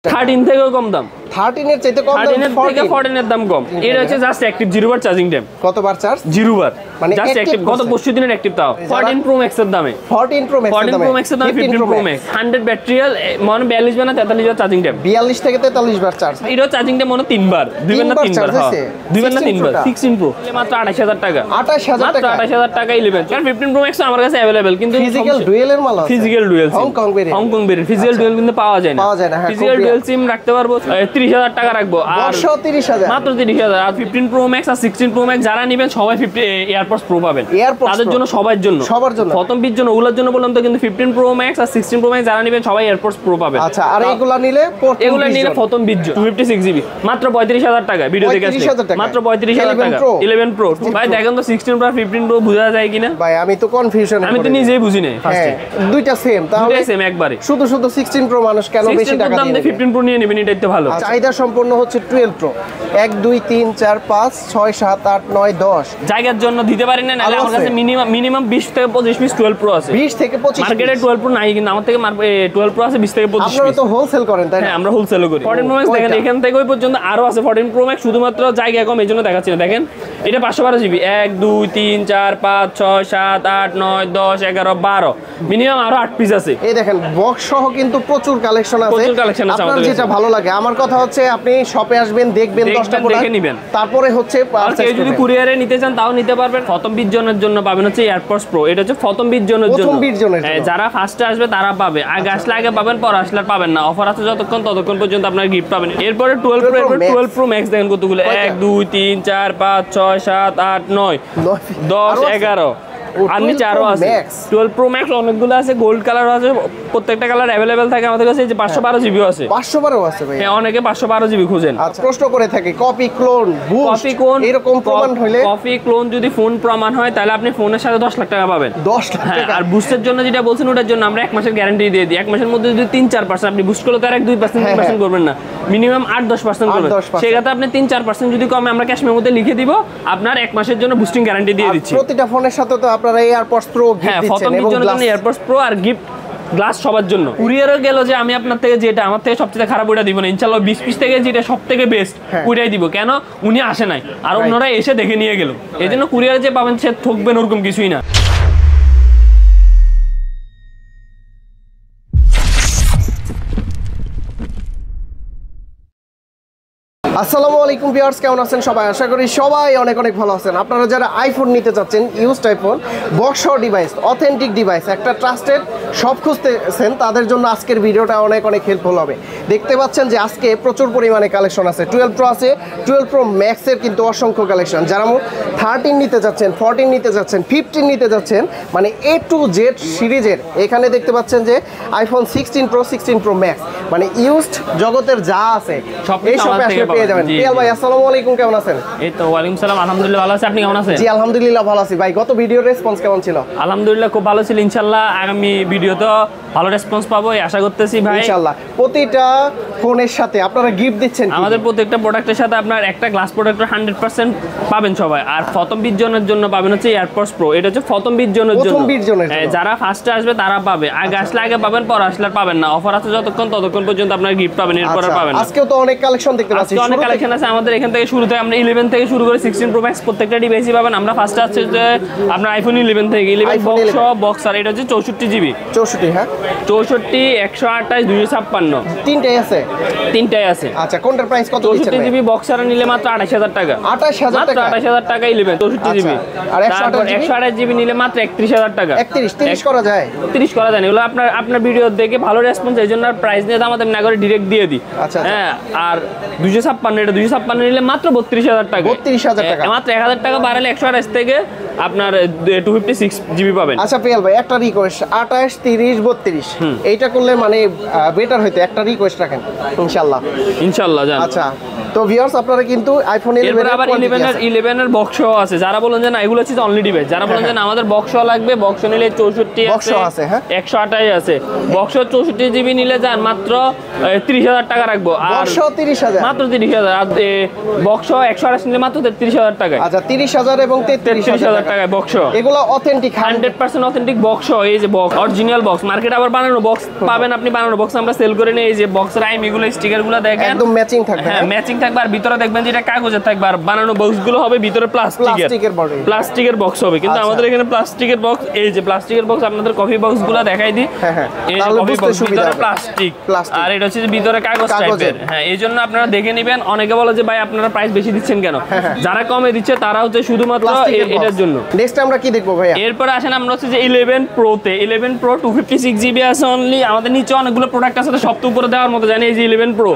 13 থেকেও কম দাম। 13 এর চাইতে কম দাম, 13 এর থেকে 14 এর দাম কম। এটা হচ্ছে জাস্ট অ্যাক্টিভ 0 বার চার্জিং টাইম। কতবার চার্জ? 0 বার, মানে জাস্ট অ্যাক্টিভ। গত 25 দিনের অ্যাক্টিভ তাও 14 প্রো ম্যাক্স এর দামে। 14 প্রো ম্যাক্স এর দামে 15 প্রো ম্যাক্স 100 ব্যাটারিয়াল মানে 42 বার না 43 বার চার্জিং টাইম। 42 থেকে 43 বার চার্জ। এটা চার্জিং টাইম মনে 3 বার, 2 বার না 3 বার। হ্যাঁ 2 বার না 3 বার। 16 প্রো মাত্র 28000 টাকা। 28000 টাকা, 28000 টাকা 11। কারণ 15 প্রো ম্যাক্স আমার কাছে अवेलेबल, কিন্তু ফিজিক্যাল ডুয়েল এর মাল আছে। Physical dual Hong Kong variant physical dual কিন্তু পাওয়া যায় না। হ্যাঁ ফিজিক্যাল ডুয়েল সিম রাখতে পারবো 30000 টাকা রাখবো। আর 30000 মাত্র 30000। আর 15 প্রো ম্যাক্স আর 16 প্রো ম্যাক্স যারা নেবেন সবাই 50 এয়ারপডস প্রো পাবেন। তাদের জন্য সবার জন্য প্রথম 20 জন ওগুলোর জন্য বললাম তো। কিন্তু 15 প্রো ম্যাক্স আর 16 প্রো ম্যাক্স যারা নেবেন সবাই এয়ারপডস প্রো পাবেন। আচ্ছা, আর এগুলা নিলে প্রথম 20 জন 256 জিবি মাত্র 35000 টাকা। ভিডিও দেখে আসলে মাত্র 35000 টাকা। 11 প্রো ভাই দেখেন তো 16 প্রো 15 প্রো বোঝা যায় কিনা ভাই? আমি তো কনফিউশন, আমি তো নিজেই বুঝি নাই ফার্স্টে। দুইটা সেম, তাহলে দুইটা সেম একবারে। শুধু 16 প্রো মানুষ কেন বেশি টাকা দিয়ে 15 প্রো নিয়ে নেবেন? এটাই তো ভালো। চাহিদা সম্পূর্ণ হচ্ছে 12 প্রো। 1 2 3 4 5 6 7 8 9 10 জায়গার জন্য দিতে পারেন না। নালে আমার কাছে মিনিমাম 20 থেকে 25 পিস 12 প্রো আছে। 20 থেকে 25 মার্কেটে 12 প্রো নাই, কিন্তু আমার থেকে 12 প্রো আছে 20 থেকে 25 পিস। আপনারা তো হোলসেল করেন তাই না? হ্যাঁ আমরা হোলসেলও করি। 14 প্রো ম্যাক্স দেখেন এখান থেকে ওই পর্যন্ত আরো আছে। 14 প্রো ম্যাক্স শুধুমাত্র জায়গা কম এইজন্য দেখাচ্ছি না। দেখেন এটা 512 জিবি। 1 2 3 4 5 6 7 8 9 10 11 12 মিনিমাম আরো 8 পিস আছে। এই দেখেন বক্স সহ কিন্তু প্রচুর কালেকশন আছে। আপনার যেটা ভালো লাগে। আমার কথা হচ্ছে আপনি শপে আসবেন, দেখবেন 10টা প্রোডাক্ট দেখে নেবেন, তারপরে হচ্ছে কেউ যদি কুরিয়ারে নিতে চান তাও নিতে পারবেন। প্রথম 20 জনের জন্য পাবেন হচ্ছে এয়ারপডস প্রো। এটা হচ্ছে প্রথম 20 জনের জন্য। যারা ফার্স্টে আসবে তারা পাবে, আগে আসলে আগে পাবেন, পরে আসলে পাবেন না। অফার আছে ততক্ষণ পর্যন্ত আপনার গিফট পাবেন। এরপরে 12 প্রো ম্যাক্স দেখেন কতগুলো। 1 2 3 4 5 6 7 8 9 10 11 আর নিচে আরো আছে। 12 প্রো ম্যাক্স অনেকগুলো আছে, গোল্ড কালার আছে, প্রত্যেকটা কালার अवेलेबल থাকে আমাদের কাছে। এই যে 512 জিবি আছে। 512 আছে ভাই। হ্যাঁ অনেকে 512 জিবি খোঁজেন। আচ্ছা, প্রশ্ন করে থাকে copy clone boost copy clone এরকম প্রমাণ হইলে, কপি ক্লোন যদি ফোন প্রমাণ হয় তাহলে আপনি ফোনের সাথে 10 লাখ টাকা পাবেন। 10 লাখ টাকা। আর বুস্টের জন্য যেটা বলছেন ওটার জন্য আমরা 1 মাসের গ্যারান্টি দিয়ে দিই। 1 মাসের মধ্যে যদি 3-4% আপনি বুস্ট করলে তার 1-2% 3% করবেন না, মিনিমাম 8-10% করবেন। সেই ক্ষেত্রে আপনি 3-4% যদি কমে আমরা ক্যাশ মেমোতে লিখে দিব, আপনার 1 মাসের জন্য বুস্টিং গ্যারান্টি দিয়ে দিচ্ছি। প্রতিটা ফোনের সাথে তো আপনারা এয়ারপডস প্রো গিফট দিচ্ছেন এবং গ্লাস এয়ারপডস প্রো আর গিফট গ্লাস সবার জন্য। কুরিয়ারও গেল যে আমি আপনার থেকে যেটা আমার থেকে সবচেয়ে খারাপ ওইটা দিব না, ইনশাআল্লাহ 20 পিস থেকে যেটা সবথেকে বেস্ট ওইটাই দিব। কেন? উনি আসে নাই, আর অন্যরা এসে দেখে নিয়ে গেল। এজন্য কুরিয়ারে যে পাবেন সে ঠকবেন ওরকম কিছুই না। আসসালামু আলাইকুম ভিউয়ার্স, কেমন আছেন সবাই? আশা করি সবাই অনেক অনেক ভালো আছেন। আপনারা যারা আইফোন নিতে চাচ্ছেন, used iPhone, box device, authentic device, একটা ট্রাস্টেড সব খুঁজতেছেন, তাদের জন্য আজকের ভিডিওটা অনেক অনেক হেল্পফুল হবে। দেখতে পাচ্ছেন যে আজকে প্রচুর পরিমাণে কালেকশন আছে। 12 প্রো আছে, 12 প্রো ম্যাক্সের কিন্তু অসংখ্য কালেকশন। যারা 13 নিতে যাচ্ছেন, 14 নিতে যাচ্ছেন, 15 নিতে যাচ্ছেন, মানে A to Z সিরিজের এখানে দেখতে পাচ্ছেন যে আইফোন 16 প্রো, 16 প্রো ম্যাক্স, মানে ইউজড জগতের যা আছে এই শপে আসলে পেয়ে যাবেন। পিয়াল ভাই আসসালামু আলাইকুম, কেমন আছেন? এই তো ওয়ালাইকুম সালাম, আলহামদুলিল্লাহ ভালো আছি। আপনি কেমন আছেন? জি আলহামদুলিল্লাহ ভালো আছি। ভাই গত ভিডিওর রেসপন্স কেমন ছিল? আলহামদুলিল্লাহ খুব ভালো ছিল। ইনশাআল্লাহ আগামী ভিডিওতে ভালো রেসপন্স পাবো এই আশা করতেছি ভাই। ইনশাআল্লাহ প্রতিটা ফোনের সাথে আপনারা গিফট দিচ্ছেন। আমাদের প্রত্যেকটা প্রোডাক্টের সাথে আপনার একটা গ্লাস প্রোডাক্ট 100% পাবেন সবাই। আর প্রথম 20 জনের জন্য পাবেন হচ্ছে এয়ারপডস প্রো। এটা হচ্ছে প্রথম 20 জনের জন্য। যারা ফার্স্টে আসবে তারা পাবে, আগে আসলে আগে পাবেন, পরে আসলে পাবেন না। অফার আছে ততক্ষণ পর্যন্ত আপনার গিফট পাবেন, এরপরে পাবেন না। আজকেও তো অনেক কালেকশন দেখতে পাচ্ছি। অনেক কালেকশন আছে আমাদের এখান থেকে। শুরুতে আমরা 11 থেকে শুরু করে 16 প্রো ম্যাক্স প্রত্যেকটা ডিভাইসই পাবেন। আমরা ফার্স্টে আছে যে আপনার আইফোন 11 থেকে 11 বক্স বক্স, আর এটা হচ্ছে 64 জিবি। 64 হ্যাঁ 64 128 256 তিনটাই আছে। তিনটাই আছে। আচ্ছা কোনটার প্রাইস কত দিচ্ছেন? 64 জিবি বক্সার নিলে মাত্র 28000 টাকা। 28000 টাকা, 28000 টাকা 11 64 জিবি। আর 128 জিবি নিলে মাত্র 31000 টাকা। 30 করা যায়? 30 করা যায় না। এগুলো আপনার ভিডিও দেখে ভালো রেসপন্স, এইজন্য প্রাইস নিয়ে আমাদের না করে ডাইরেক্ট দিয়ে দিই। আচ্ছা হ্যাঁ, আর 256 এটা 256 নিলে মাত্র 32000 টাকা। 32000 টাকা, মাত্র 1000 টাকা বাড়ালে 128 থেকে আপনার 256 জিবি পাবেন। আচ্ছা পিয়াল ভাই একটা রিকোয়েস্ট, 28 30 32 এইটা করলে মানে বেটার হইতো। একটা রিকোয়েস্ট রাখেন ইনশাআল্লাহ জান। আচ্ছা তো ভিউয়ার্স আপনারা কিন্তু আইফোন 11 আবার 11 এর বক্স আছে। যারা বলেন যে না এগুলো হচ্ছে অনলি ডিভাইস, যারা বলেন যে না আমাদের বক্স লাগবে, বক্স নিলে 64 আছে, হ্যাঁ 128 আছে। বক্স 64 জিবি নিলে যান মাত্র 30000 টাকা রাখবো। আর বক্স 30000, মাত্র 30000। আর বক্স 128 নিলে মাত্র 33000 টাকা। আচ্ছা 30000 এবং 33000 টাকা বক্স। এগুলো অথেন্টিক 100% অথেন্টিক বক্স। এই যে বক্স অরিজিনাল বক্স, মার্কেটে আবার বানানো বক্স পাবেন আপনি। বানানো বক্স আমরা সেল করে নিই। এই যে বক্সের আইমি এগুলো স্টিকারগুলো দেখেন একদম ম্যাচিং থাকবে। হ্যাঁ ম্যাচিং থাকবে আর ভিতরে দেখবেন যে এটা কাগজের থাকবে আর বানানো বক্সগুলো হবে ভিতরে প্লাস্টিকের বক্স হবে কিন্তু আমাদের এখানে প্লাস্টিকের বক্স এই যে প্লাস্টিকের বক্স আপনাদের কফি বক্সগুলো দেখাই দিই এই যে কফি বক্স ভিতরে প্লাস্টিক আর এটা হচ্ছে যে ভিতরে কাগজ টাইপের হ্যাঁ এইজন্য আপনারা দেখে নেবেন অনেকে বলে যে ভাই আপনারা প্রাইস বেশি দিচ্ছেন কেন যারা কমে দিচ্ছে তারা হচ্ছে শুধুমাত্র এটার জন্য। নেক্সট আমরা কি দেখবো ভাইয়া? এরপর আসেন আমরা হচ্ছে যে 11 Pro তে 11 Pro 256 জিবি আছে অনলি আমাদের নিচে অনেকগুলো প্রোডাক্ট আছে সব তো উপরে দেওয়ার মতো জানি এই যে 11 Pro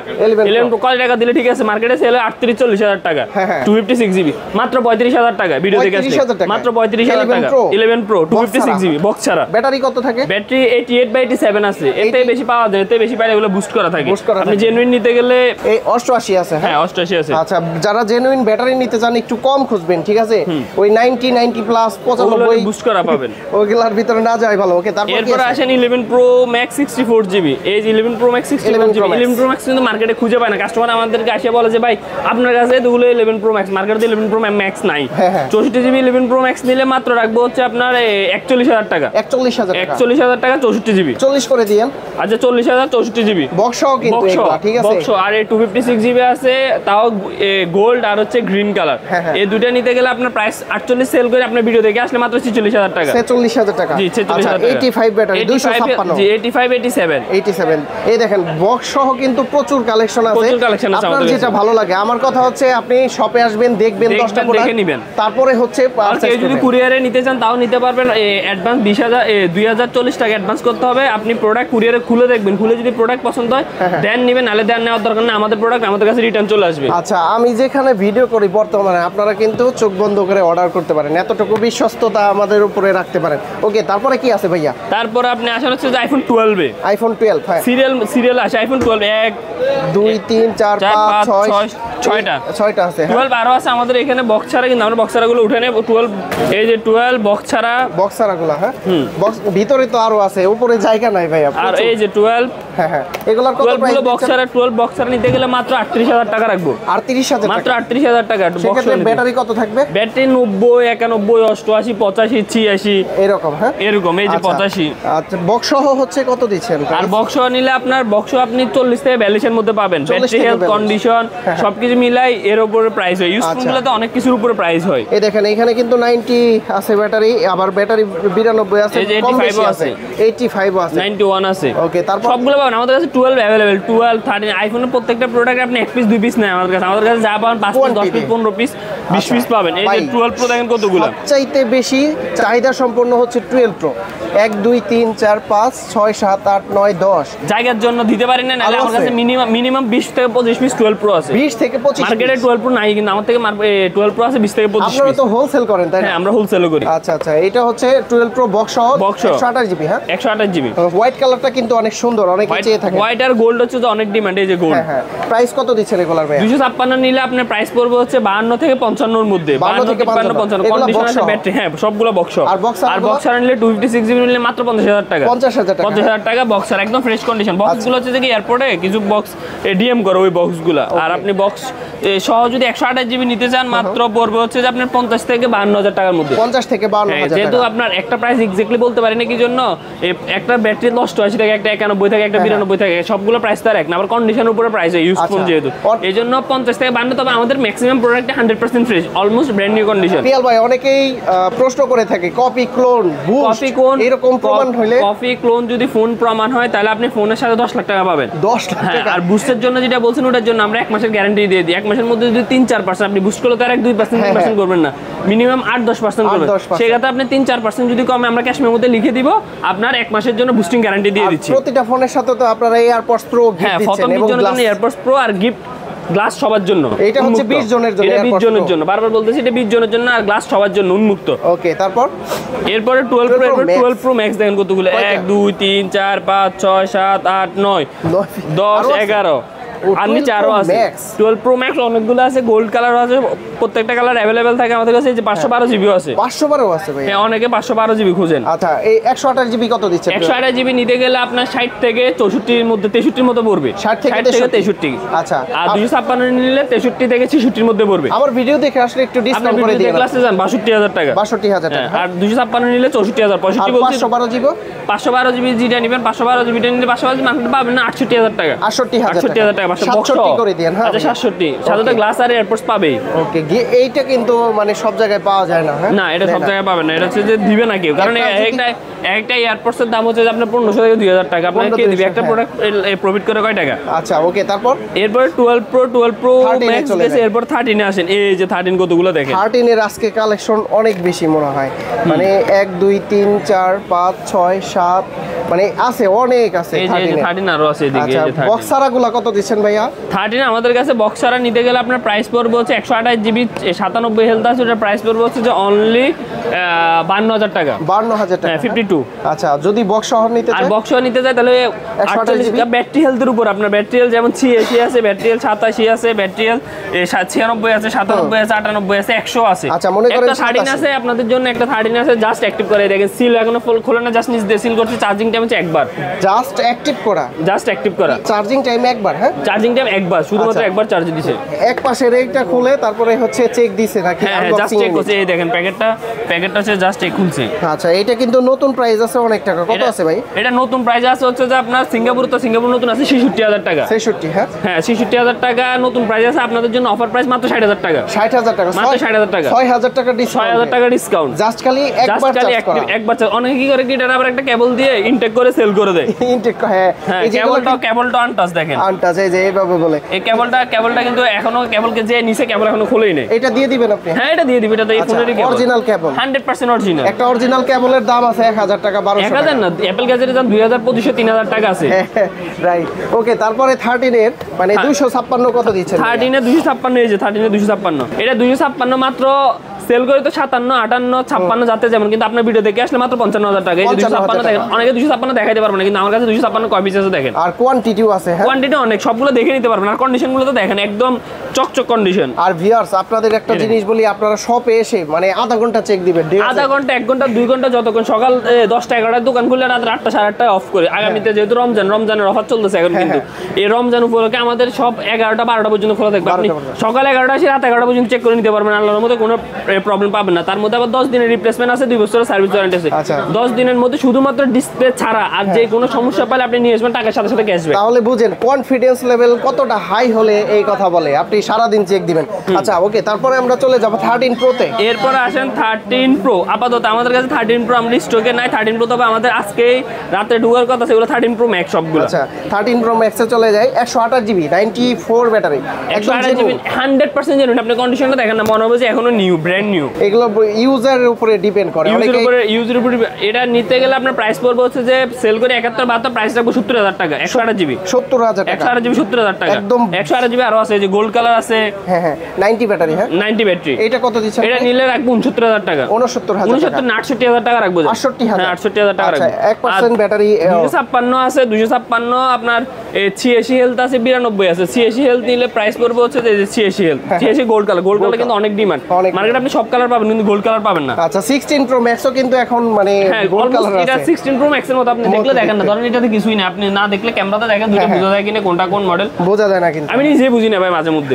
কত টাকা দিলে ঠিক আছে মার্কেটে সেল হয় 38-40 হাজার টাকা 256 জিবি মাত্র 35,000 টাকা ভিডিও দেখে আসলে মাত্র 35,000 টাকা 11 Pro 256 জিবি বক্স ছাড়া। ব্যাটারি কত থাকে? ব্যাটারি 88/87 আছে এতে বেশি পাওয়া যায় এতে বেশি পাইলে এগুলো বুস্ট করা থাকে আপনি জেনুইন নিতে গেলে এই 88 আছে হ্যাঁ 88 আছে। আচ্ছা যারা জেনুইন ব্যাটারি নিতে চান একটু কম খুঁজবেন ঠিক আছে ওই 90 প্লাস 95 বুস্ট করা পাবেন ওগুলার ভিতরে না যায় ভালো। ওকে তারপর এরপর আসেন 11 Pro Max 64 জিবি এই যে 11 Pro Max 64 GB 11 Pro Max কিন্তু মার্কেটে খুঁজে পায় না কাস্টমার আমাদেরকে আসে বলে যে ভাই আপনার কাছে এগুলো 11 Pro Max মার্কেটে 11 Pro Max নাই 64 জিবি 11 Pro Max নিলে মাত্র রাখবো হচ্ছে আপনার 41,000 টাকা 41,000 টাকা 64 জিবি 40 করে দিয়েন। আচ্ছা 40,000 64 জিবি বক্স কিন্তু এগুলা ঠিক আছে বক্স আর এই 256 জিবি আছে তাও গোল্ড আর হচ্ছে গ্রিন কালার এই দুটো নিতে গেলে আপনার প্রাইস 48 সেল করে আপনার ভিডিও দেখে আসলে মাত্র 46,000 টাকা 46,000 টাকা জি 46,000 টাকা 85 ব্যাটারি 256 জি 87 এই দেখেন বক্স সহ কিন্তু প্রচুর কালেকশন আছে আপনার যেটা ভালো লাগে। আমার কথা হচ্ছে আপনি শপে আসবেন দেখবেন 10টা প্রোডাক্ট দেখে নেবেন তারপরে হচ্ছে আর কেউ যদি কুরিয়ারে নিতে চান তাও নিতে পারবেন অ্যাডভান্স 2040 টাকা অ্যাডভান্স করতে হবে আপনি প্রোডাক্ট কুরিয়ারে খুলে দেখবেন খুলে যদি প্রোডাক্ট পছন্দ হয় দেন নেবেন নালে দেন নেওয়ার দরকার না আমাদের প্রোডাক্ট আমাদের কাছে রিটার্ন চলে আসবে। আচ্ছা আমি যেখানে ভিডিও করি বর্তমানে আপনারা কিন্তু চোখ বন্ধ করে অর্ডার করতে পারেন এতটুকু বিশ্বস্ততা আমাদের উপরে রাখতে পারেন। ওকে তারপরে কি আছে ভাইয়া? তারপরে আপনি আসেন হচ্ছে যে আইফোন 12 হ্যাঁ সিরিয়াল আছে আইফোন 12 1 2 3 4 5 6টা আছে 12 আরো আছে আমাদের এখানে বক্স ছাড়া কিন্তু আমরা বক্স ছাড়াগুলো উঠে নেব 12 এই যে 12 বক্স ছাড়াগুলো হ্যাঁ বক্স ভিতরে তো আরো আছে উপরে জায়গা নাই ভাইয়া আর এই যে 12 হ্যাঁ এগুলোর কত প্রাইস? বক্স ছাড়া 12 বক্স ছাড়া নিতে গেলে মাত্র 38,000 টাকা রাখবো 38,000 মাত্র 38,000 টাকা বক্স ব্যাটারি কত থাকবে? ব্যাটারি 90 91 88 85 86 এরকম হ্যাঁ এরকম এই যে 85। আচ্ছা বক্স সহ হচ্ছে কত দিচ্ছেন? আর বক্স নিলে আপনার বক্স আপনি 40 থেকে 42 এর মধ্যে পাবেন ব্যাটারি হেলথ কন্ডিশন সবকিছু মিলাই এর উপরে প্রাইস হয় ইউজফুল গুলোতে অনেক কিছুর উপরে প্রাইস হয়। এই দেখেন এখানে কিন্তু 90 আছে ব্যাটারি আবার ব্যাটারি 92 আছে কম বেশি আছে 85 আছে 91 আছে। ওকে তারপর সবগুলো পাবেন আমাদের কাছে 12 अवेलेबल 12 13 আইফোনের প্রত্যেকটা প্রোডাক্ট আপনি এক পিস দুই পিস নেন আমাদের কাছে যা পাবেন 5 পিস 10 পিস 15 পিস 20 পিস পাবেন। এই যে 12 প্রো দেখেন কতগুলো চাইতে বেশি চাহিদা সম্পন্ন হচ্ছে 12 প্রো 1 2 3 4 5 6 7 8 9 10 জায়গার জন্য দিতে পারি না নালে আমার কাছে মিনিমাম 20 থেকে 25 পিস 12 প্রো আছে 20 থেকে 25 মার্কেটে 12 প্রো নাই কিন্তু আমার থেকে 12 প্রো আছে 20 থেকে 25 পিস। আপনারা তো হোলসেল করেন তাই না? হ্যাঁ আমরা হোলসেলও করি। আচ্ছা এটা হচ্ছে 12 প্রো বক্স সহ 128 জিবি হ্যাঁ 128 জিবি হোয়াইট কালারটা কিন্তু অনেক সুন্দর অনেক চেয়ে থাকে হোয়াইট আর গোল্ড হচ্ছে তো অনেক ডিমান্ড এই যে গোল্ড হ্যাঁ প্রাইস কত দিচ্ছেন এগুলার ভাই? 256 নিলে আপনার প্রাইস পড়বে হচ্ছে 52 থেকে 55 এর মধ্যে 52 থেকে 55 কন্ডিশন আছে ব্যাটারি হ্যাঁ সবগুলো বক্স আর বক্স নিলে 256 জিবি নিলে মাত্র 50,000 টাকা 50,000 টাকা বক্সার একদম ফ্রেশ কন্ডিশন বক্সগুলো হচ্ছে যে এয়ারপোর্টে কিছু বক্স ডিএম করে ওই বক্সগুলো আর আপনি বক্স সহ যদি 128 জিবি নিতে চান মাত্র পড়বে হচ্ছে যে আপনার 50 থেকে 52,000 টাকার মধ্যে 50 থেকে 52,000 যেহেতু আপনার একটা প্রাইস এক্স্যাক্টলি বলতে পারি না কি জন্য একটা ব্যাটারি 180 টাকা একটা 91 টাকা একটা 92 টাকা সবগুলো প্রাইস তার এক না আবার কন্ডিশনের উপরে প্রাইস হয় ইউজফুল যেহেতু এই জন্য 50 থেকে 52 তবে আমাদের maximum product 100% fresh almost brand new condition. Real ভাই অনেকেই প্রশ্ন করে থাকে কপি ক্লোন বুস্ট এরকম প্রমাণ হলে কপি ক্লোন যদি ফোন প্রমাণ হয় তাহলে আপনি ফোনের সাথে 10 লাখ টাকা পাবেন 10 লাখ টাকা। আর বুস্টের জন্য যেটা বলছেন ওটার জন্য আমরা 1 মাসের গ্যারান্টি দিয়ে দিই 1 মাসের মধ্যে যদি 3-4% আপনি বুস্ট করলে তার 1-2% 3% করবেন না মিনিমাম 8-10% করবেন সেক্ষেত্রে আপনি 3-4% যদি কমে আমরা ক্যাশ মেমোতে লিখে দিব আপনার 1 মাসের জন্য বুস্টিং গ্যারান্টি দিয়ে দিচ্ছি। প্রতিটা ফোনের সাথে তো আপনারা এয়ারপডস প্রো গিফট দিচ্ছেন এবং এয়ারপডস প্রো আর গিফট গ্লাস সবার জন্য এটা হচ্ছে 20 জনের জন্য এটা 20 জনের জন্য বারবার বলতেছি এটা 20 জনের জন্য আর গ্লাস সবার জন্য উন্মুক্ত। ওকে তারপর এরপরে 12 প্রো ম্যাক্স দেখেন কতগুলো 1 2 3 4 5 6 7 8 9 10 11 আর নিচে আরো আছে 12 প্রো ম্যাক্স অনেকগুলো আছে গোল্ড কালার আছে প্রত্যেকটা কালার অ্যাভেলেবেল থাকে আমাদের কাছে। এই যে 512 জিবি আছে, 512 আছে ভাই। হ্যাঁ, অনেকে 512 জিবি খুঁজেন। আচ্ছা, এই 128 জিবি কত দিচ্ছে? 128 জিবি নিতে গেলে আপনার 60 থেকে 64 মধ্যে 63 মধ্যে পড়বে। 60 থেকে 63। আচ্ছা, আর 256 নিলে 63 থেকে 66 মধ্যে পড়বে। আমার ভিডিও দেখে আসলে একটু ডিসকাউন্ট করে দিন। ক্লাসে যান 62000 টাকা। 62000 টাকা। আর 256 নিলে 64000। 65 বলছি 512 জিবি, 512 জিবি যেটা নেবেন, 512 জিবিটা নিলে 512 জিবি মাত্র পাবেন না 68000 টাকা। 68000 টাকা। 67 করে দেন। হ্যাঁ, আচ্ছা 67 সাথে তো গ্লাস আর এয়ারপোর্টস পাবেই। ওকে, এইটা কিন্তু মানে সব জায়গায় পাওয়া যায় না। হ্যাঁ, না, এটা সব জায়গায় পাবেন না। এটা হচ্ছে যে দিবে না কেউ, কারণ একটা এয়ারপোর্টস এর দাম হচ্ছে যে আপনার 1500 থেকে 2000 টাকা। আপনাকে কে দিবে? একটা প্রোডাক্ট প্রফিট করে কয় টাকা? আচ্ছা, ওকে, তারপর এরপর 12 প্রো ম্যাক্স গেছে, এরপর 13 এ আসেন। এই যে 13 কতগুলো দেখেন। 13 এর আজকে কালেকশন অনেক বেশি মনে হয়, মানে 1 2 3 4 5 6 7 মানে আছে, অনেক আছে। এই যে 13 আরো আছে এদিকে। এই যে 13 বক্সারাগুলো কত দিচ্ছেন ভাইয়া? 13 আমাদের কাছে বক্সারা নিতে গেলে আপনার প্রাইস পড়বে হচ্ছে 128 জিবি 97 হেলথ আছে, ওটার প্রাইস পড়বে হচ্ছে যে অনলি 52000 টাকা। 52000 টাকা, 52। আচ্ছা, যদি বক্স সহ নিতে চাই, আর বক্স সহ নিতে চাই তাহলে 48 জিবি। ব্যাটারি হেলথের উপর আপনার ব্যাটারি হেলথ যেমন 86 আছে, ব্যাটারি হেলথ 87 আছে, ব্যাটারি হেলথ 96 আছে, 97 আছে, 98 আছে, 100 আছে। আচ্ছা, মনে করেন একটা 13 আছে আপনাদের জন্য, একটা 13 আছে জাস্ট অ্যাক্টিভ করে দেখেন। সিল এখনো ফুল খোলে না, জাস্ট নিচ দিয়ে সিল করতে। চার্জিং টাইম হচ্ছে একবার, জাস্ট অ্যাক্টিভ করা, জাস্ট অ্যাক্টিভ করা। চার্জিং টাইম একবার। হ্যাঁ, চার্জিং টাইম একবার, শুধুমাত্র একবার চার্জ দিছে। এক পাশের এইটা খুলে তারপরে হচ্ছে চেক দিছে নাকি? হ্যাঁ, জাস্ট চেক করছে। এই দেখেন প্যাকেটটা হচ্ছে জাস্ট এই খুলছে। আচ্ছা, এটা কিন্তু নতুন প্রাইস আছে অনেক টাকা। কত আছে ভাই? এটা নতুন প্রাইস আছে হচ্ছে যে আপনার সিঙ্গাপুর নতুন আছে 66000 টাকা। 66, হ্যাঁ হ্যাঁ 66000 টাকা নতুন প্রাইস আছে। আপনাদের জন্য অফার প্রাইস মাত্র 60000 টাকা। 60000 টাকা, মাত্র 60000 টাকা। 6000 টাকা ডিসকাউন্ট, 6000 টাকা ডিসকাউন্ট। জাস্ট খালি একবার চার্জ করা। একবার চার্জ। অনেকে কি করে কি এটা আবার একটা কেবল দিয়ে ইনটেক করে সেল করে দেয়। ইনটেক, হ্যাঁ, এই যে কেবলটা আনটাচ দেখেন। আনটাচ, এই যে এইভাবে বলে। এই কেবলটা কিন্তু এখনো কেবলকে যে নিচে কেবল এখনো খোলেই নেই। এটা দিয়ে দিবেন আপনি? হ্যাঁ, এটা দিয়ে দিবেন। এটা তো এই ফোনেরই কেবল, অরিজিনাল কেবল, 100% অরিজিনাল। একটা অরিজিনাল কেবলের দাম আছে 1000 টাকা, 1200 টাকা। 1000 না, অ্যাপল গ্যাজেটের দাম 2500 3000 টাকা আছে। রাইট, ওকে। তারপরে 13 এর মানে 256 কত দিচ্ছেন? 13 এ 256। এই যে 13 এ 256, এটা 256 মাত্র। সেল করে তো 57 58 56 যাতে যেমন, কিন্তু আপনার ভিডিও দেখে আসলে মাত্র 55000 টাকা। এই যে 256 দেখেন, অনেকে 256 দেখাইতে পারবে না, কিন্তু আমার কাছে 256 কয় পিস আছে দেখেন। আর কোয়ান্টিটিও আছে। হ্যাঁ, কোয়ান্টিটি অনেক, সবগুলো দেখে নিতে পারবেন। আর কন্ডিশনগুলো তো দেখেন একদম চকচক কন্ডিশন। আর ভিউয়ার্স, আপনাদের একটা জিনিস বলি, আপনারা শপে এসে মানে আধা ঘন্টা চেক দিবেন। আধা ঘন্টা, 1 ঘন্টা, 2 ঘন্টা, যতক্ষণ। সকাল 10টা 11টায় দোকান খুলে রাত 8টা 8:30 অফ করে। আগামীতে যেহেতু রমজানের অফার চলতেছে এখন, কিন্তু এই রমজান উপলক্ষে আমাদের সব 11টা 12টা পর্যন্ত খোলা থাকবে। আপনি সকাল 11টা এসে রাত 11টা পর্যন্ত চেক করে নিতে পারবেন। আল্লাহর মধ্যে কোনো প্রবলেম পাবেন না। তার মধ্যে আবার 10 দিনের রিপ্লেসমেন্ট আছে, 2 বছরের সার্ভিস ওয়ারেন্টি আছে। 10 দিনের মধ্যে শুধুমাত্র ডিসপ্লে ছাড়া আর যে কোনো সমস্যা পালে আপনি নিয়ে আসবেন, টাকার সাথে সাথে ক্যাশব্যাক। তাহলে বুঝেন কনফিডেন্স লেভেল কতটা হাই হলে এই কথা বলে। আপনি সারা দিন চেক দিবেন। আচ্ছা, ওকে। তারপরে আমরা চলে যাব 13 প্রো তে। এরপর আসেন 13 প্রো। আপাতত আমাদের কাছে 13 প্রো আমাদের স্টকে নাই। 13 প্রো তবে আমাদের আজকেই রাতে ঢোকার কথা, সেগুলো 13 প্রো ম্যাক্স সবগুলো। আচ্ছা, 13 প্রো ম্যাক্সে চলে যায়। 128 জিবি 94 ব্যাটারি, 128 জিবি 100% জেনুইন। আপনি কন্ডিশনটা দেখেন না, মনে হবে যে এখনো নিউ, ব্র্যান্ড নিউ। এগুলো ইউজারের উপরে ডিপেন্ড করে, ইউজের উপরে। এটা নিতে গেলে আপনার প্রাইস পড়বে হচ্ছে যে সেল করে 71 72, প্রাইস রাখবো 70000 টাকা। 128 জিবি 70000 টাকা, 128 জিবি 70000 টাকা একদম। 128 জিবি আরো আছে, যে গোল্ড কালার আছে। হ্যাঁ হ্যাঁ, 90 ব্যাটারি। হ্যাঁ, 90 ব্যাটারি। এটা কত দিচ্ছেন? এটা নিলে রাখবো 69000 টাকা। 69000 না 68000 টাকা রাখবো। 68000, 68000 টাকা রাখবো। 1% ব্যাটারি। 256 আছে, 256 আপনার 86 হেলথ আছে, 92 আছে। 86 হেলথ নিলে প্রাইস পড়বে হচ্ছে যে 86 health, 86 gold colour. Gold colour কিন্তু অনেক ডিমান্ড মার্কেটে। আপনি সব কালার পাবেন, কিন্তু গোল্ড কালার পাবেন না। আচ্ছা, 16 প্রো ম্যাক্সও কিন্তু এখন মানে গোল্ড কালার আছে। এটা 16 প্রো ম্যাক্সের মতো। আপনি দেখলে দেখেন না, ধরেন এটাতে কিছুই না। আপনি না দেখলে ক্যামেরাতে দেখেন, দুটো বোঝা যায় কিনা কোনটা কোন মডেল বোঝা যায় না, কিন্তু আমি নিজে বুঝি না ভাই, মাঝে মধ্যে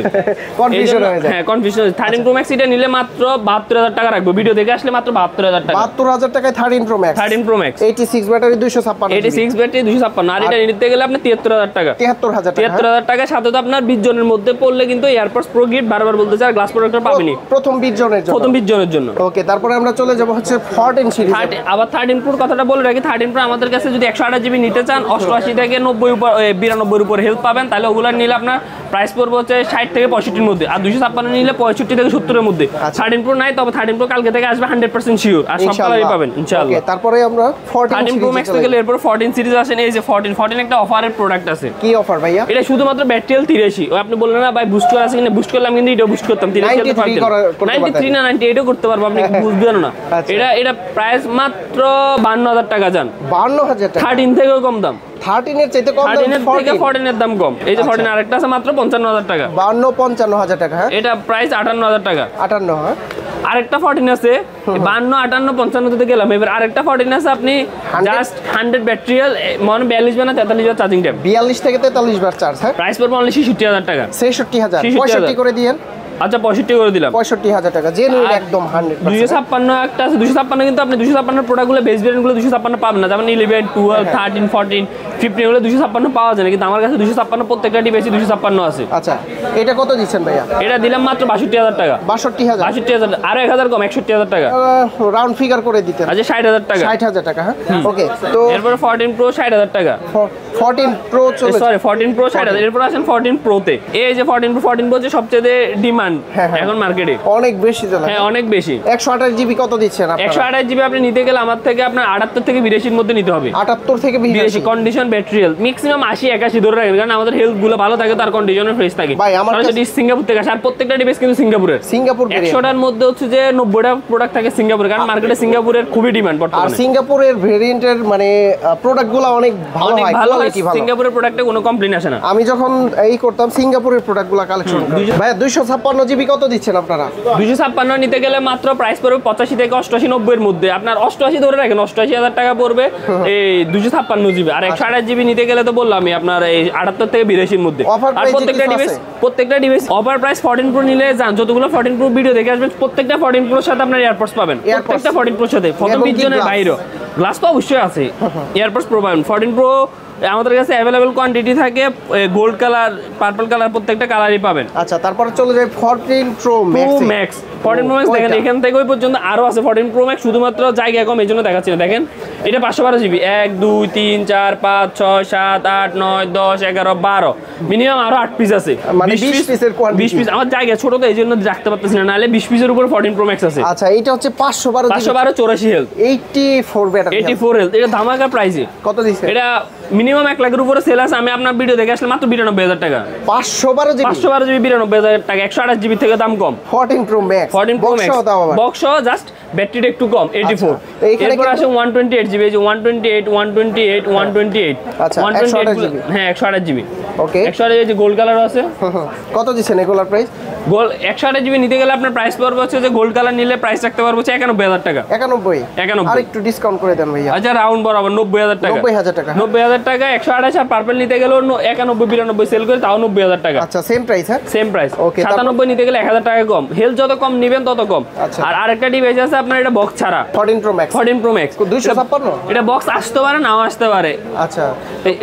কনফিউশন হয়ে যায়। হ্যাঁ, কনফিউশন। 13 প্রো ম্যাক্স এটা নিলে মাত্র 72000 টাকা রাখবো। ভিডিও দেখে আসলে মাত্র 72000 টাকা। 72000 টাকায় 13 pro max. 13 pro max 86 battery, 256 86 battery, 256। আর এটা নিতে গেলে আপনি 73000 টাকা। 73000 টাকা। সাথে তো আপনার 20 জনের মধ্যে পড়লে কিন্তু এয়ারপডস প্রো গিফট বারবার বলতেছে, আর গ্লাস প্রোডাক্টর পাবেনই প্রথম 20 জনের জন্য। প্রথম 20 জনের জন্য। ওকে, তারপরে আমরা চলে যাব হচ্ছে 14 সিরিজ। আবার 13 প্রোর কথাটা বলে রাখি। 13 প্রো আমাদের কাছে যদি 128 জিবি নিতে চান, 88 থেকে 90 উপর 92 উপর হেল্প পাবেন। তাহলে ওগুলো নিলে আপনার প্রাইস পড়বে হচ্ছে 60 থেকে 65 এর মধ্যে। আর 256 নিলে 65 থেকে 70 এর মধ্যে। 13 প্রো নাই, তবে 13 প্রো কালকে থেকে আসবে 100% শিওর। আর সব কালারই পাবেন ইনশাআল্লাহ। ওকে, তারপরে আমরা 13 প্রো ম্যাক্স থেকে এরপর 14 সিরিজ আসেন। এই যে 14 একটা অফারের প্রোডাক্ট আছে। কি অফার ভাইয়া? এটা শুধুমাত্র ব্যাটারি 83। ও আপনি বললেন না ভাই বুস্ট করা আছে কিনা, বুস্ট করলাম, কিন্তু এটা বুস্ট করতাম 93 না 98 করতে পারবো। আপনি বুঝবেন না। এটা প্রাইস মাত্র 52000 টাকা। যান 52000 টাকা, 13 থেকেও কম দাম। 13 এর চাইতে কম দাম, 13 এর থেকে 14 এর দাম কম। এই যে 14 আরেকটা আছে মাত্র 55000 টাকা, 52-55,000 টাকা। হ্যাঁ, এটা প্রাইস 58000 টাকা। 58। হ্যাঁ, আরেকটা 14 আছে 52, 58, 55 তে গেলাম। এবার আরেকটা 14 আছে, আপনি জাস্ট 100 ব্যাটারিয়াল মানে 42 বা 43 বার চার্জিং টাইম, 42 থেকে 43 বার চার্জ। হ্যাঁ, প্রাইস পড়বে অনলি 66000 টাকা। 66000, 65 করে দিয়েন। আচ্ছা 65 করে দিলাম, 65,000 টাকা জেনুইন একদম 100%। 256 একটা আছে, 256 কিন্তু আপনি 256 প্রোডাক্টগুলো বেস ভেরিয়েন্টগুলো 256 পাবেন না, যেমন 11, 12, 13, 14, 15 এগুলো 256 পাওয়া যায় না, কিন্তু আমার কাছে 256 প্রত্যেকটা ডিভাইসে 256 আছে। আচ্ছা, এটা কত দিচ্ছেন ভাইয়া? এটা দিলাম মাত্র 62000 টাকা। 62,000, 62000 আর 1000 কম, 61000 টাকা। রাউন্ড ফিগার করে দিতেন। আচ্ছা 60000 টাকা। 60000 টাকা। হ্যাঁ, ওকে। তো এরপর 14 প্রো 60000 টাকা। 14 প্রো চলে, সরি 14 প্রো 60000। এরপর আসেন 14 প্রোতে। এই যে 14 প্রো যে সবচেয়ে ডিমান্ড এখন মার্কেটে, অনেক বেশি চলে। হ্যাঁ অনেক বেশি। 128 জিবি কত দিচ্ছেন আপনারা? 128 জিবি আপনি নিতে গেলে আমার থেকে আপনার 78 থেকে 82 এর মধ্যে নিতে হবে। 78 থেকে 82 কন্ডিশন ব্যাটারিয়াল ম্যাক্সিমাম 80 81 ধরে রাখেন, কারণ আমাদের হেলথ গুলো ভালো থাকে, তার কন্ডিশনে ফ্রেশ থাকে। ভাই আমার যদি সিঙ্গাপুর থেকে আসে, আর প্রত্যেকটা ডিভাইস কিন্তু সিঙ্গাপুরের। 100টার মধ্যে হচ্ছে যে 90টা প্রোডাক্ট থাকে সিঙ্গাপুরে, কারণ মার্কেটে সিঙ্গাপুরের খুবই ডিমান্ড বর্তমানে। আর সিঙ্গাপুরের ভেরিয়েন্টের মানে প্রোডাক্টগুলো অনেক ভালো হয়, কোয়ালিটি ভালো। সিঙ্গাপুরের প্রোডাক্টে কোনো কমপ্লেইন আসে না। আমি যখন এই করতাম সিঙ্গাপুরের প্রোডাক্টগুলো কালেকশন করি। ভাই 256 জিবি কত দিচ্ছেন আপনারা? 256 নিতে গেলে মাত্র প্রাইস পড়বে 85 থেকে 88 90 এর মধ্যে। আপনার 88 ধরে রাখেন, 88000 টাকা পড়বে এই 256 জিবি। আর 128 জিবি নিতে গেলে তো বললামই আপনার এই 78 থেকে 82 এর মধ্যে। আর প্রত্যেকটা ডিভাইস অফার প্রাইস 14 প্রো নিলে যান, যতগুলো 14 প্রো ভিডিও দেখে আসবেন প্রত্যেকটা 14 প্রোর সাথে আপনার এয়ারপডস পাবেন। প্রত্যেকটা 14 প্রোর সাথে প্রথম 20 জনের বাইরে গ্লাস তো অবশ্যই আছে, এয়ারপডস প্রো পাবেন। 14 প্রো আমাদের কাছে অ্যাভেলেবল কোয়ান্টিটি থাকে, গোল্ড কালার, পার্পল কালার, প্রত্যেকটা কালারই পাবেন। আচ্ছা, তারপরে চলে যায় 14 প্রো ম্যাক্স। 14 প্রো ম্যাক্স দেখেন, এখান থেকে ওই পর্যন্ত আরো আছে 14 প্রো ম্যাক্স, শুধুমাত্র জায়গা কম এই জন্য দেখাচ্ছি না। দেখেন এটা 512 জিবি, 1 2 3 4 5 6 7 8 9 10 11 12 মিনিমাম আরো 8 পিস আছে, মানে 20 পিসের কোয়ান্টিটি। 20 পিস আমার জায়গা ছোট তো এই জন্য রাখতে পারতেছি না, নাহলে 20 পিসের উপর 14 প্রো ম্যাক্স আছে। আচ্ছা, এটা হচ্ছে 512 84 হেলথ, 84 ব্যাটারি, 84 হেলথ। এটা ধামাকা প্রাইসে কত দিছে? এটা মিনিমাম 1 লাখের উপরে সেল আছে। আমি আপনার ভিডিও দেখে আসলে মাত্র 92000 টাকা। 512 জিবি, 512 জিবি 92000 টাকা, 128 জিবি থেকে দাম কম। 14 pro max, 14 pro max box সহ, জাস্ট ব্যাটারিটা একটু কম 84। এরপর আসে 128 জিবি, এই যে 128 128 128। আচ্ছা 128 জিবি, হ্যাঁ 128 জিবি। ওকে, 128 যে গোল্ড কালার আছে। কত দিচ্ছেন এগুলোর প্রাইস? গোল্ড 128 জিবি নিতে গেলে আপনার প্রাইস পড়বে হচ্ছে যে গোল্ড কালার নিলে প্রাইস রাখতে পারবো 91000 টাকা। 91 আর একটু ডিসকাউন্ট করে দেন ভাইয়া। আচ্ছা রাউন্ড বরাবর 90000 টাকা। 90000 টাকা, 90000 টাকা। 128 আর পার্পল নিতে গেলে 91 92 সেল করে তাও 90000 টাকা। আচ্ছা, সেম প্রাইস। হ্যাঁ, সেম প্রাইস। ওকে, 97 নিতে গেলে 1000 টাকা কম। হেলথ যত কম নেবেন তত কম। আচ্ছা, আর আরেকটা ডিভাইস আছে আপনার, এটা বক্স ছাড়া 14 প্রো ম্যাক্স। 14 প্রো ম্যাক্স 256, এটা বক্স আসতে পারে নাও আসতে পারে। আচ্ছা,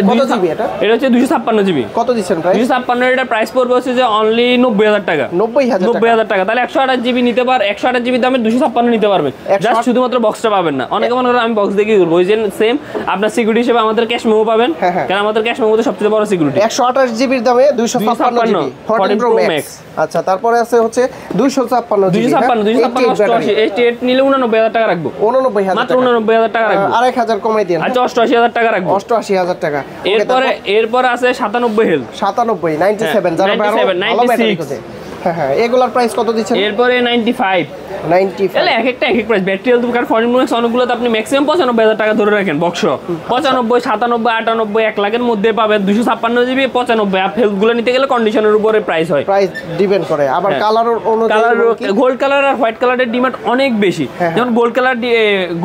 কত জিবি এটা? এটা হচ্ছে 256 জিবি। কত দিচ্ছেন প্রাইস? 256 এটা প্রাইস পড়বে হচ্ছে যে অনলি 90000 টাকা। 90000 টাকা। তাহলে 128 জিবি নিতে পার, 128 জিবি দামে 256 নিতে পারবেন, জাস্ট শুধুমাত্র বক্সটা পাবেন না। অনেকে মনে করেন আমি বক্স দেখে করবো, ওই যে সেম আপনার সিকিউরিটি হিসেবে আমাদের ক্যাশ মেমো পাবেন, কারণ আমাদের ক্যাশ মেমোতে সবচেয়ে বড় সিকিউরিটি। 128 জিবির দামে 256 জিবি 14 প্রো ম্যাক্স। আচ্ছা, তারপরে আছে হচ্ছে 256 জিবি, 256 নিলে 99000 টাকা রাখবো। 89000 মাত্র 99000 টাকা রাখবো। আর 1000 কমাই দেন। আচ্ছা 88000 টাকা রাখবো। 88000 টাকা। এরপর আছে 97 হেলথ, 97 97 যারা ভালো ব্যাটারি খোঁজে। হ্যাঁ, এগুলার প্রাইস কত দিচ্ছেন? এরপরে 95 তাহলে এক একটা এক এক প্রাইস। ব্যাটারি হেলথ কার 14 প্রো ম্যাক্স অনেকগুলোতে আপনি ম্যাক্সিমাম 95000 টাকা ধরে রাখেন বক্স 95 97 98 1 লাখের মধ্যে পাবেন। 256 জিবি 95। আপ হেলথ গুলো নিতে গেলে কন্ডিশনের উপরে প্রাইস হয়, প্রাইস ডিপেন্ড করে। আবার কালার অনুযায়ী গোল্ড কালার আর হোয়াইট কালারের ডিমান্ড অনেক বেশি। যেমন গোল্ড কালার,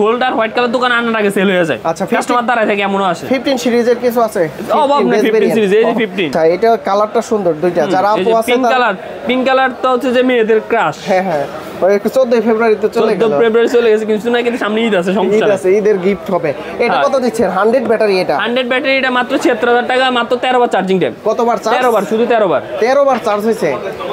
গোল্ড আর হোয়াইট কালার দোকান আনার আগে সেল হয়ে যায়। আচ্ছা, কাস্টমার দাঁড়ায় থাকে এমনও আছে। 15 সিরিজের কিছু আছে, অভাব নেই 15 সিরিজ। এই যে 15, আচ্ছা এটা কালারটা সুন্দর দুইটা। যারা আপু আছে পিঙ্ক কালার তো হচ্ছে যে মেয়েদের ক্রাশ। হ্যাঁ, ওই 14 ফেব্রুয়ারিতে চলে গেল। 14 ফেব্রুয়ারি চলে গেছে, কিন্তু না, কিন্তু সামনে ঈদ আছে, সমস্যা আছে, ঈদের গিফট হবে। এটা কত দিচ্ছেন? 100 ব্যাটারি, এটা 100 ব্যাটারি, এটা মাত্র 76000 টাকা, মাত্র 13 বার চার্জিং টাইম। কতবার চার্জ? 13 বার, শুধু 13 বার। 13 বার চার্জ হইছে।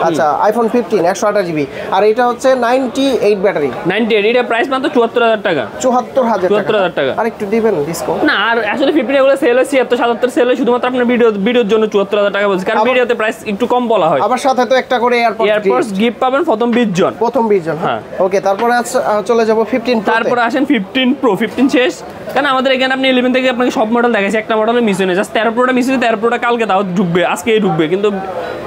আচ্ছা, আইফোন 15 128 জিবি, আর এটা হচ্ছে 98 ব্যাটারি। 98 এটা প্রাইস মাত্র 74000 টাকা। 74000 টাকা। আর একটু দিবেন ডিসকাউন্ট? না, আর আসলে 15 এগুলো সেল হচ্ছে 77 সেল হয়, শুধুমাত্র আপনার ভিডিওর জন্য 74000 টাকা বলছি, কারণ ভিডিওতে প্রাইস একটু কম বলা হয়। আবার সাথে তো একটা করে এয়ারপডস গিফট পাবেন প্রথম 20 জন। হ্যাঁ, ওকে, তারপরে চলে যাব 15 প্রো। তারপরে আসেন 15 প্রো। 15 শেষ, কারণ আমাদের এখানে আপনি 11 থেকে আপনাকে সব মডেল দেখাইছে, একটা মডেল মিস হয়ে, জাস্ট 13 প্রোটা মিস হয়েছে। 13 প্রোটা কালকে তাও ঢুকবে, আজকেই ঢুকবে, কিন্তু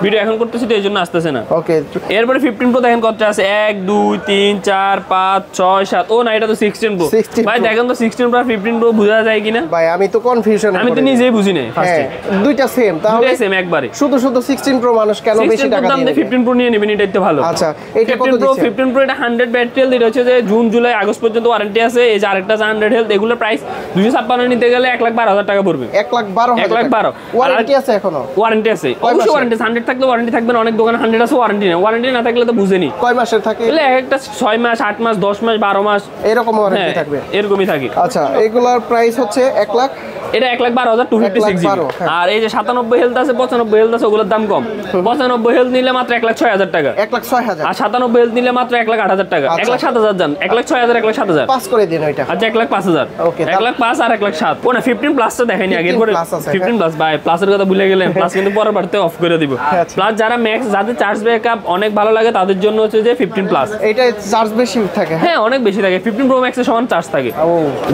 ভিডিও এখন করতেছি তো এই জন্য আসতেছে না। ওকে, এরপরে 15 প্রো দেখেন কত আছে, 1 2 3 4 5 6 7। ও না, এটা তো 16 প্রো ভাই। দেখেন তো 16 প্রো আর 15 প্রো বোঝা যায় কিনা ভাই? আমি তো কনফিউশন, আমি তো নিজেই বুঝি না ফার্স্টে। দুইটা সেম, তাহলে দুইটা সেম একবারে। শুধু 16 প্রো মানুষ কেন বেশি টাকা দিয়ে 15 প্রো নিয়ে নেবেন, এটাই তো ভালো। আচ্ছা, এটা কত 15 দিচ্ছে? 15 প্রো এটা 100 ব্যাটারি হেলথ, এটা হচ্ছে যে জুন জুলাই আগস্ট পর্যন্ত ওয়ারেন্টি আছে। এই যে আরেকটা আছে 100 হেলথ, এগুলোর প্রাইস 256 নিতে গেলে 1,12,000 টাকা পড়বে। 1,12,000 ওয়ারেন্টি আছে এখনো? ওয়ারেন্টি আছে, অবশ্যই ওয়ারেন্টি। 100 থাকলে ওয়ারেন্টি থাকবে না, অনেক দোকানে 100 আছে ওয়ারেন্টি নেই। ওয়ারেন্টি না থাকলে তো বুঝেনি কয় মাসের থাকে? তাহলে একটা 6 মাস 8 মাস 10 মাস 12 মাস এরকম ওয়ারেন্টি থাকবে, এরকমই থাকে। আচ্ছা, এগুলোর প্রাইস হচ্ছে 1 লাখ, এটা 1,12,256 জিবি। আর এই যে 97 হেলথ আছে 95 হেলথ আছে, ওগুলোর দাম কম। 95 হেলথ নিলে মাত্র 1,06,000 টাকা, 1,06,000। আর 97 হেলথ নিলে মাত্র 1,08,000 টাকা। 1,07,000 জান, 1,06,000 1,07,000 পাস করে দিন ওইটা। আচ্ছা, 1,05,000। ওকে, 1,05,000 আর 1,07,000। ও না, 15 প্লাসটা দেখাইনি আগের পরে। 15 প্লাস ভাই, প্লাসের কথা ভুলে গেলেন। প্লাস কিন্তু পরের বারতে অফ করে দিব। প্লাস যারা ম্যাক্স, যাদের চার্জ ব্যাকআপ অনেক ভালো লাগে তাদের জন্য হচ্ছে যে 15 প্লাস। এটা চার্জ বেশি থাকে? হ্যাঁ, অনেক বেশি থাকে। 15 প্রো ম্যাক্সের সমান চার্জ থাকে।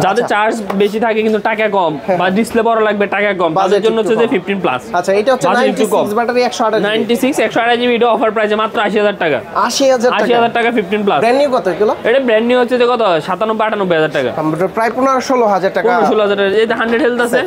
যাদের চার্জ বেশি থাকে কিন্তু টাকা কম, বা ডিসপ্লে বড় লাগবে টাকা কম, তাদের জন্য হচ্ছে যে 15 প্লাস। আচ্ছা, এটা হচ্ছে 96 ব্যাটারি 128 জিবি, এটা অফার প্রাইসে মাত্র 80,000 টাকা। 80,000 টাকা 15 প্লাস। ব্র্যান্ড নিউ কত এগুলো? এটা ব্র্যান্ড নিউ হচ্ছে যে কত 97-98,000 টাকা, প্রায় 15-16,000 টাকা। 16,000 টাকা। এই 100 হেলথ আছে,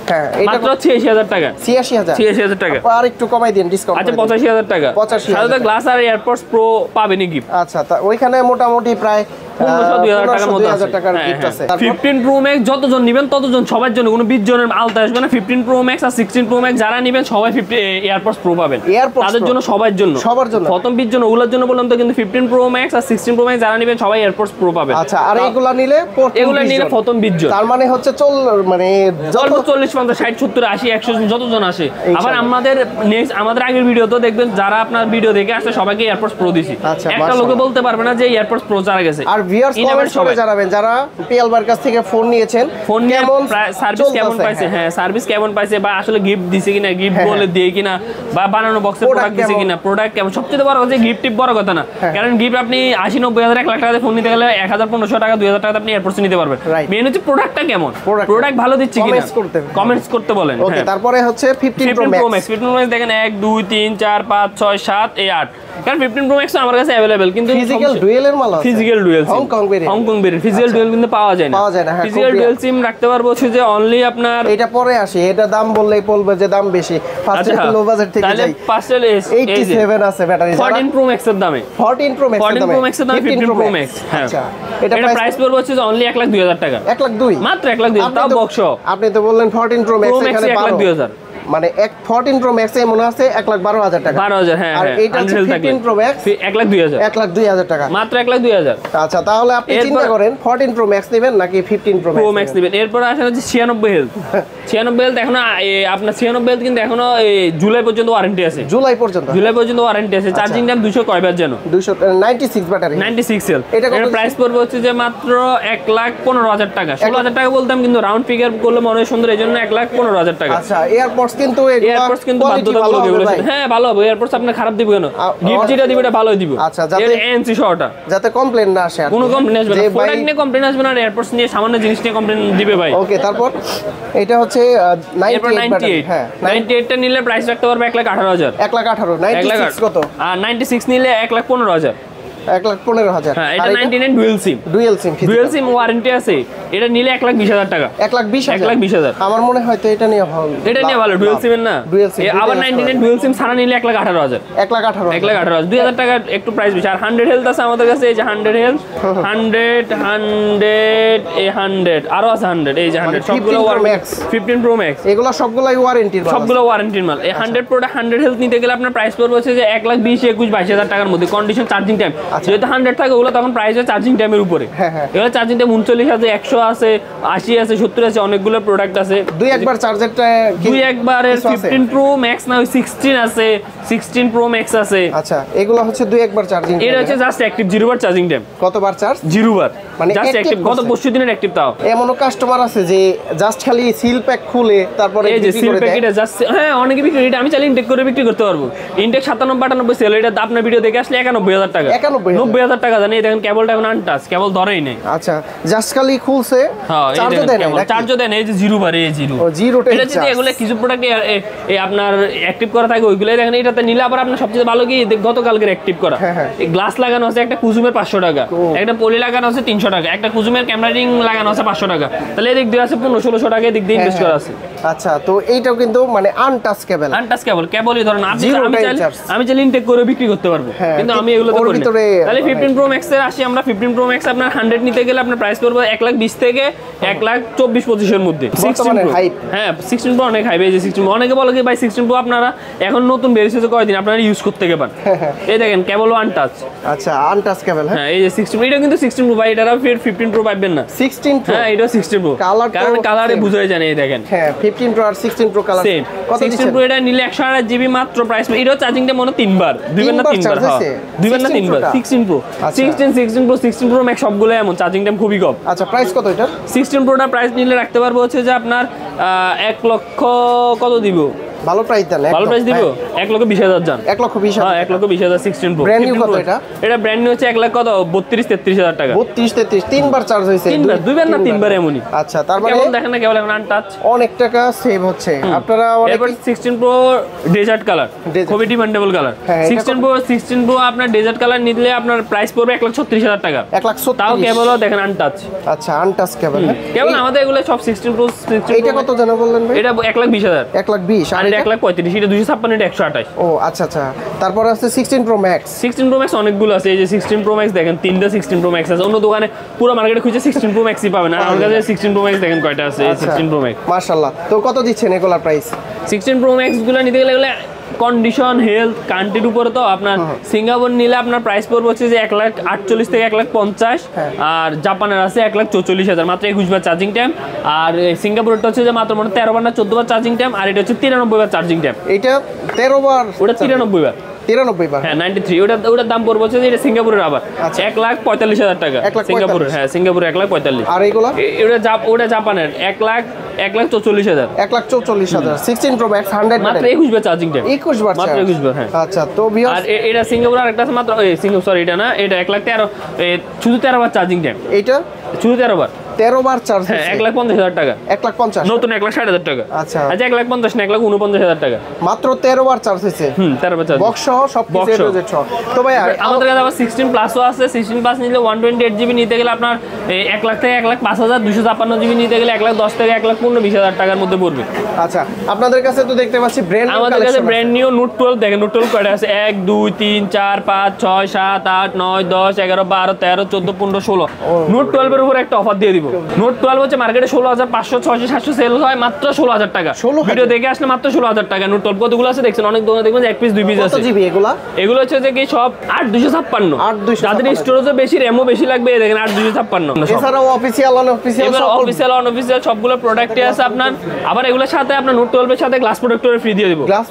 হ্যাঁ, এটা মাত্র 86,000 টাকা। 86,000 টাকা। আর একটু কমাই দিন, ডিসকাউন্ট। আচ্ছা, 85,000 টাকা। 85,000 সাথে গ্লাস আর এয়ারপডস প্রো পাবেনই গিফট। আচ্ছা, তা ওইখানে মোটামুটি প্রায় 1500-2000 টাকার মতো আছে। 2,000 টাকার গিফট আছে। 15 প্রো ম্যাক্স যতজন নেবেন ততজন, সবার জন্য, কোনো 20 জনের আলতা আসবে না। 15 প্রো ম্যাক্স আর 16 প্রো ম্যাক্স যারা নেবেন সবাই 50 এয়ারপডস প্রো পাবেন। তাদের জন্য, সবার জন্য, সবার জন্য, প্রথম 20 জন ওগুলোর জন্য বললাম তো। কিন্তু 15 প্রো ম্যাক্স আর 16 প্রো ম্যাক্স যারা নেবেন সবাই এয়ারপডস প্রো পাবেন। আচ্ছা, আর এগুলা নিলে প্রথম 20 জন, তার মানে হচ্ছে মানে 40 50 60 70 80 100 যতজন আসে। আবার আমাদের আগের ভিডিও তো দেখবেন, যারা আপনার ভিডিও দেখে আসছে সবাইকে এয়ারপডস প্রো দিছি। একটা লোকে বলতে পারবে না যে এয়ারপডস প্রো যারা গেছে। আর ভিউয়ার্স কমেন্টস করে জানাবেন যারা পিএলবার কাছ থেকে ফোন নিয়েছেন, ফোন কেমন সার্ভিস কেমন পাইছে। হ্যাঁ, সার্ভিস কেমন পাইছে, বা আসলে গিফট দিছে কিনা, গিফট বলে দিয়ে কিনা, বা বানানো বক্সের প্রোডাক্ট দিছে কিনা, প্রোডাক্ট কেমন। সবচেয়ে বড় কথা গিফট টিপ বড় কথা না, কারণ গিফট আপনি 80-90,000 1 লাখ টাকা দিয়ে ফোন নিতে গেলে 1,000-1,500 টাকা 2,000 টাকা আপনি এয়ারপডস নিতে পারবেন। মেন হচ্ছে প্রোডাক্টটা কেমন, প্রোডাক্ট ভালো দিচ্ছে কিনা কমেন্টস করতে বলেন। ওকে, তারপরে হচ্ছে 15 প্রো ম্যাক্স। 15 প্রো ম্যাক্স দেখেন 1 2 3 4 5 6 7 এই 8। কারণ 15 প্রো ম্যাক্স আমার কাছে अवेलेबल, কিন্তু ফিজিক্যাল ডুয়েলের মাল আছে। Physical dual Hong Kong variant physical dual কিন্তু পাওয়া যায় না। হ্যাঁ, ফিজিক্যাল ডুয়েল সিম রাখতে পারবো হচ্ছে যে অনলি আপনার। এটা পরে আসে, এটা দাম বললেই বলবে যে দাম বেশি। ফার্স্ট একটু লো বাজেট থেকে যাই। তাহলে পার্সেল 87 আছে ব্যাটারি, 14 প্রো ম্যাক্স এর দামে, 14 প্রো ম্যাক্স এর দামে 15 প্রো ম্যাক্স। হ্যাঁ, আচ্ছা, এটা প্রাইস পড়বে হচ্ছে অনলি 1,02,000 টাকা। 1,02,000 মাত্র 1,02,000 তাও বক্স। আপনি তো বললেন 14 প্রো ম্যাক্স এখানে 1,02,000, মানে 14 প্রো ম্যাক্স এ মনে আছে 1,12,000 টাকা। 12,000, হ্যাঁ। আর এটা 15 প্রো ম্যাক্স 1,02,000, 1,02,000 টাকা, মাত্র 1,02,000। আচ্ছা, তাহলে আপনি চিন্তা করেন 14 প্রো ম্যাক্স নেবেন নাকি 15 প্রো ম্যাক্স নেবেন। এরপর আসে হচ্ছে 96 হেলথ। 96 হেলথ এখনো আপনার 96 হেলথ কিন্তু এখনো জুলাই পর্যন্ত ওয়ারেন্টি আছে। জুলাই পর্যন্ত ওয়ারেন্টি আছে। চার্জিং টাইম 200 কয়বার জানো? 296 ব্যাটারি, 96 হেলথ। এটা প্রাইস পড়বে হচ্ছে যে মাত্র 1,15,000 টাকা। 16,000 টাকা বলতাম, কিন্তু রাউন্ড ফিগার করলে মনে হয় সুন্দর, এজন্য 1,15,000 টাকা। আচ্ছা, এয়ারপডস কিন্তু এয়ারপডস কিন্তু বাধ্যতামূলক এগুলো। হ্যাঁ, ভালো হবে। এয়ারপডস আপনি খারাপ দিবে কেন? গিফট যেটা দিবে এটা ভালোই দিব। আচ্ছা, যাতে এনসি শর্টটা, যাতে কমপ্লেইন না আসে। কোনো কমপ্লেইন আসবে না, প্রোডাক্ট নিয়ে কমপ্লেইন আসবে না, আর এয়ারপডস নিয়ে সামান্য জিনিস নিয়ে কমপ্লেইন দিবে ভাই। ওকে, তারপর এটা হচ্ছে 98। হ্যাঁ, 98 টা নিলে প্রাইস রাখতে পারবে 1,18,000। 1,18,000। 96 কত? আর 96 নিলে 1,15,000। 1,15,000। হ্যাঁ, এটা 99 ডুয়াল সিম ওয়ারেন্টি আছে। এটা নিলে 1,20,000 টাকা। 1,20,000 আমার মনে হয় তো এটা নিয়ে ভালো। এটা নিয়ে ভালো, ডুয়াল সিমের না। আবার 99 ডুয়াল সিম ছাড়া নিলে 1,18,000। 1,18,000 2,000 টাকা একটু প্রাইস বেশি। আর 100 হেলথ আছে আমাদের কাছে, এই যে 100 হেলথ, 100 এই 100 আরো আছে 100, এই যে 100 সবগুলো ম্যাক্স 15 প্রো ম্যাক্স। এগুলো সবগুলাই ওয়ারেন্টির মাল, সবগুলো ওয়ারেন্টির মাল। এই 100 প্রোটা 100 হেলথ নিতে গেলে আপনার প্রাইস পড়বে হচ্ছে যে 1,20,000-22,000 টাকার মধ্যে, কন্ডিশন চার্জিং টাইম। যেহেতু 100 থাকে ওগুলো তখন প্রাইস হয় চার্জিং টাইমের উপরে। এগুলো চার্জিং টাইম 39 আছে, 100 আছে, 80 আছে, 70 আছে, অনেকগুলো প্রোডাক্ট আছে। দুই একবারের 15 প্রো ম্যাক্স না, ওই 16 আছে, 16 প্রো ম্যাক্স আছে। আচ্ছা, এগুলো হচ্ছে দুই একবার চার্জিং। এটা হচ্ছে জাস্ট অ্যাক্টিভ 0 বার চার্জিং টাইম। কতবার চার্জ? 0 বার। মানে জাস্ট অ্যাক্টিভ গত পরশু দিনের অ্যাক্টিভ তাও। এমনও কাস্টমার আছে যে জাস্ট খালি সিল প্যাক খুলে তারপরে এই যে সিল প্যাকেটে জাস্ট হ্যাঁ অনেকে বিক্রি এটা আমি চাইলে ইনটেক করে বিক্রি করতে পারবো। ইনটেক 97-98 সেল, এটা আপনার ভিডিও দেখে আসলে 91,000 টাকা 90,000 টাকা জানি। দেখেন কেবলটা এখন আনটাচ, কেবল ধরেই নেই। আচ্ছা জাস্ট খালি খুলছে, চার্জও দেন না, চার্জও দেন। এই যে জিরো বারে এই জিরো এটা যদি এগুলো কিছু প্রোডাক্ট এই আপনার অ্যাক্টিভ করা থাকে ওইগুলাই দেখেন। এটাতে নিলে আবার আপনার সবচেয়ে ভালো কি গতকালকের অ্যাক্টিভ করা এই গ্লাস লাগানো আছে একটা কুজুমের 500 টাকা, একটা পলি লাগানো আছে 300 টাকা, একটা কুজুমের ক্যামেরা রিং লাগানো আছে 500 টাকা। তাহলে এদিক দিয়ে আছে 1500-1600 টাকা এদিক দিয়ে ইনভেস্ট করা আছে। আচ্ছা তো এইটাও কিন্তু মানে আনটাচ কেবল, কেবলই ধরেন আপনি আমি চাইলে ইনটেক করে বিক্রি করতে পারবো, কিন্তু আমি এগুলো তো করি না। তাহলে 15 প্রো ম্যাক্স এর আসি আমরা। 15 প্রো ম্যাক্স আপনার 100 নিতে গেলে আপনার প্রাইস পড়বে 1,20,000 থেকে 1,24,25 এর মধ্যে। 16 প্রো হ্যাঁ 16 প্রো অনেক হাই। এই যে 16 প্রো অনেকে বলে কি ভাই 16 প্রো আপনারা এখন নতুন বেরিয়েছে কয়দিন আপনারা ইউজ করতে পারবেন। এই দেখেন কেবল আনটাচ। আচ্ছা আনটাচ কেবল। হ্যাঁ এই যে 16 প্রো এটা কিন্তু 16 প্রো ভাই, এটা 15 প্রো পাবেন না। 16 প্রো হ্যাঁ এটা 16 প্রো কারণ কালারে বুঝাই জানে। এই দেখেন হ্যাঁ 15 প্রো আর 16 প্রো কালার সেম। 16 প্রো এটা নিলে 128 জিবি মাত্র প্রাইস। এটা চার্জিংটা মনে 3 বার, 2 বার না 3 বার, হ্যাঁ 2 বার না 3 বার। 16 প্রো 16 প্রো ম্যাক্স সবগুলো এমন চার্জিং টাইম খুবই কম। আচ্ছা প্রাইস কত এটা? 16 প্রোটা প্রাইস নিলে রাখতে পারবো হচ্ছে যে আপনার 1 লক্ষ কত দিব? ভালো প্রাইস দেন। ভালো প্রাইস দিব 1,20,000 জান। 1,20,000 হ্যাঁ 1,20,000 16 প্রো। ব্র্যান্ড নিউ কত এটা? এটা ব্র্যান্ড নিউ হচ্ছে 1 লাখ কত 32-33,000 টাকা। 32-33 তিন বার চার্জ হইছে? 3 বার, 2 বার না 3 বার এমনই। আচ্ছা তার মানে কেবল দেখেন না কেবল এখন আনটাচ অনেক টাকা সেভ হচ্ছে। আপনারা এরপর 16 প্রো ডেজার্ট কালার খুবই ডিমান্ডেবল কালার। 16 প্রো আপনার ডেজার্ট কালার নিলে আপনার প্রাইস পড়বে 1,36,000 টাকা। 1,36,000 তাও কেবল দেখেন আনটাচ। আচ্ছা আনটাচ কেবল কেবল আমাদের এগুলো সব 16 প্রো। এটা কত জানো বললেন ভাই? এটা 1,20,000 1,20,000 আর এটা 1,35,000 এটা 256 এটা 128। ও আচ্ছা আচ্ছা। তারপর আছে 16 প্রো ম্যাক্স। 16 প্রো ম্যাক্স অনেকগুলো আছে। এই যে 16 প্রো ম্যাক্স দেখেন 3টা 16 প্রো ম্যাক্স আছে। অন্য দোকানে পুরো মার্কেটে খুঁজে 16 প্রো ম্যাক্সই পাবেন না। আমার কাছে 16 প্রো ম্যাক্স দেখেন কয়টা আছে। এই 16 প্রো ম্যাক্স মাশাআল্লাহ। তো কত দিচ্ছেন এগুলোর প্রাইস? 16 প্রো ম্যাক্স গুলো নিতে গেলে এগুলো কন্ডিশন হেলথ কান্ট্রির উপরে। তো আপনার সিঙ্গাপুর নিলে আপনার প্রাইস পড়বে হচ্ছে যে 1,48,000 থেকে 1,50,000 আর জাপানের আছে 1,44,000 মাত্র 21 বার চার্জিং টাইম। আর সিঙ্গাপুরটা হচ্ছে যে মাত্র 13 বার না 14 বার চার্জিং টাইম। আর এটা হচ্ছে 93 বার চার্জিং টাইম। এটা 13 বার, ওটা 93 বার 93 বার হ্যাঁ 93। ওটার দাম পড়বে হচ্ছে যে এটা সিঙ্গাপুরের আবার 1,45,000 টাকা সিঙ্গাপুরের। হ্যাঁ সিঙ্গাপুরে 1,45,000। আর এইগুলো ওটা জাপানের 1,44,000 1,44,000 16 প্রো ম্যাক্স 100 মাত্র 21 বার চার্জিং টাইম। 21 বার মাত্র 21 বার হ্যাঁ। আচ্ছা তো ভিউয়ার্স আর এটা সিঙ্গাপুর আরেকটা আছে মাত্র সরি এটা না, এটা 1,13 শুধু 13 বার চার্জিং টাইম। এটা শুধু 13 বার 13 বার চার্জ। হ্যাঁ 1,50,000 টাকা 1,50,000 নতুন 1,60,000 টাকা। আচ্ছা 1,50,000 না 1,49,000 টাকা মাত্র 13 বার চার্জ হইছে। 13 বার চার্জ বক্স সহ সব কিছু এর সহ। তো ভাই আমাদের কাছে আবার 16 প্লাসও আছে। 16 প্লাস নিলে 128 জিবি নিতে গেলে আপনার 1 লাখ থেকে 1,05,000, 256 জিবি নিতে গেলে 1,10,000 থেকে 1,15,000 টাকার মধ্যে পড়বে। আচ্ছা আপনাদের কাছে তো দেখতে পাচ্ছি ব্র্যান্ড নিউ আমাদের কাছে ব্র্যান্ড নিউ নোট 12 দেখেন। নোট 12 কয়টা আছে? 1 2 3 4 5 6 7 8 9 10 11 12 13 14 15 16 নোট 12 এর উপর একটা অফার দিয়ে দিব। নোট 12 হচ্ছে মার্কেটে 16,500 600 700 সেল হয় মাত্র 16,000 টাকা। ভিডিও দেখে আসলে মাত্র 16,000 টাকা। নোট 12 কতগুলো আছে দেখছেন? অনেক দোকানে দেখবেন যে 1 পিস 2 পিস আছে। কত জিবি এগুলো হচ্ছে যে কি সব 8,256 যাদের স্টোরেজও বেশি র‍্যামও বেশি লাগবে এই দেখেন 8,256। এছাড়াও অফিশিয়াল অনঅফিশিয়াল সবগুলো প্রোডাক্টই আছে আপনার। আবার এগুলোর সাথে আপনার নোট 12 এর সাথে গ্লাস প্রোটেক্টর ফ্রি দিয়ে দিব। গ্লাস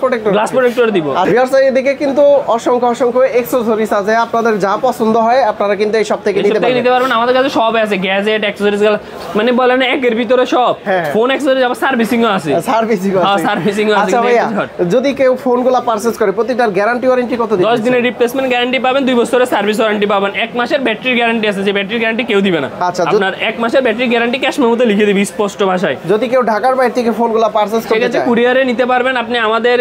প্রোটেক্টর দিব। আর ভিউয়ার্স এদিকে কিন্তু অসংখ্য অ্যাকসেসরিজ আছে। আপনাদের যা পছন্দ হয় আপনারা কিন্তু এই সব থেকে নিতে পারবেন। আমাদের কাছে সব আছে, গ্যাজেট অ্যাকসেসরিজ মানে বলেন একের ভিতরে সব। ফোন অ্যাকসেসরিজ আবার সার্ভিসিংও আছে। সার্ভিসিংও আছে। আচ্ছা ভাইয়া যদি কেউ ফোনগুলো পারচেজ করে প্রতিটার গ্যারান্টি ওয়ারেন্টি কত দিবেন? 10 দিনের রিপ্লেসমেন্ট গ্যারান্টি পাবেন, 2 বছরের সার্ভিস ওয়ারেন্টি পাবেন, 1 মাসের ব্যাটারি গ্যারান্টি আছে। যে ব্যাটারি গ্যারান্টি কেউ দিবে না। আচ্ছা আপনার 1 মাসের ব্যাটারি গ্যারান্টি ক্যাশ মেমোতে লিখে দিবি স্পষ্ট ভাষায়। যদি কেউ ঢাকার বাইরে থেকে ফোনগুলো পারচেজ করতে চায় কুরিয়ারে নিতে পারবেন। আপনি আমাদের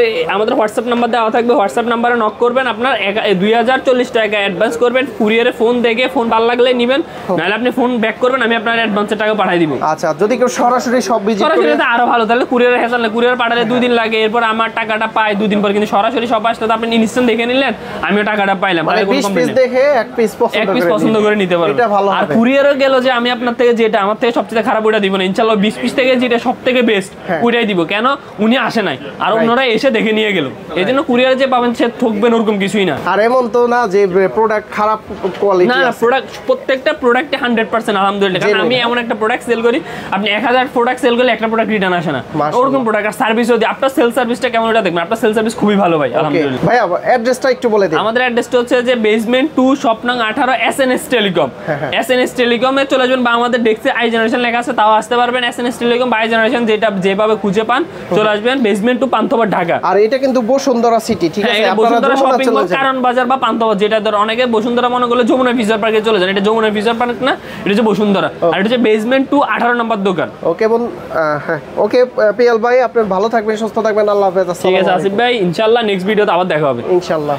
হোয়াটসঅ্যাপ নাম্বার দেওয়া থাকবে, হোয়াটসঅ্যাপ নাম্বারে নক করবেন। আপনার 2040 টাকা অ্যাডভান্স করবেন। কুরিয়ারে ফোন দেখে ফোন ভালো লাগলে নেবেন, নাহলে আপনি ফোন ব্যাক করবেন, আমি আপনার অ্যাডভান্সের টাকা পাঠিয়ে দিব। আচ্ছা যদি কেউ সরাসরি সব ভিজিট করে সরাসরি আরো ভালো। তাহলে কুরিয়ারে হেসাল না, কুরিয়ার পাঠালে 2 দিন লাগে, এরপর আমার টাকাটা পাই 2 দিন পর। কিন্তু সরাসরি সব আসলে তো আপনি ইনস্ট্যান্ট দেখে নিলেন, আমিও টাকাটা পাইলাম। মানে 20 পিস দেখে এক পিস পছন্দ করে নিতে পারবেন। এটা ভালো হবে। আর কুরিয়ারে গেল যে আমি আপনার থেকে যেটা আমার থেকে সবচেয়ে খারাপ ওটা দিব না, ইনশাআল্লাহ 20 পিস থেকে যেটা সবথেকে বেস্ট ওইটাই দিব। কেন? উনি আসে নাই আর অন্যরা এসে দেখে নিয়ে গেল। এইজন্য কুরিয়ারে যে পাবেন সে ঠকবেন ওরকম কিছুই না। আর এমন তো না যে প্রোডাক্ট খারাপ কোয়ালিটি। না প্রোডাক্ট প্রত্যেকটা প্রোডাক্টে 100% আলহামদুলিল্লাহ। কারণ আমি এমন একটা প্রোডাক্ট সেল করি আপনি 1000 প্রোডাক্ট সেল করলে একটা প্রোডাক্ট রিটার্ন আসে না, ওরকম প্রোডাক্ট। আর সার্ভিসও দিই, আপনার সেল সার্ভিসটা কেমন এটা দেখবেন, আপনার সেল সার্ভিস খুবই ভালো ভাই আলহামদুলিল্লাহ। ভাই অ্যাড্রেসটা একটু বলে দিন। আমাদের অ্যাড্রেসটা হচ্ছে যে বেসমেন্ট 2 শপ নং 18 এসএনএস টেলিকম। এসএনএস টেলিকমে চলে আসবেন বা আমাদের ডেস্কে আই জেনারেশন লেখা আছে তাও আসতে পারবেন। এসএনএস টেলিকম বা আই জেনারেশন যেটা যেভাবে খুঁজে পান চলে আসবেন, বেসমেন্ট 2 পান্থপথ ঢাকা। আর এটা কিন্তু বসুন্ধরা সিটি, ঠিক আছে? আপনারা বসুন্ধরা শপিং মল, কারণ বাজার বা পান্থপথ, যেটা ধর অনেকে বসুন্ধরা মনে করলে যমুনা ফিচার পার্কে চলে যান, এটা যমুনা ফিচার পার্ক না, এটা হচ্ছে বসুন্ধরা। আর এটা হচ্ছে বেসমেন্ট 2 18 নম্বর দোকান। ওকে বোন, হ্যাঁ ওকে পিএল ভাই, আপনি ভালো থাকবেন, সুস্থ থাকবেন, আল্লাহ হাফেজ। ঠিক আছে আসিফ ভাই, ইনশাআল্লাহ নেক্সট ভিডিওতে আবার দেখা হবে ইনশাআল্লাহ।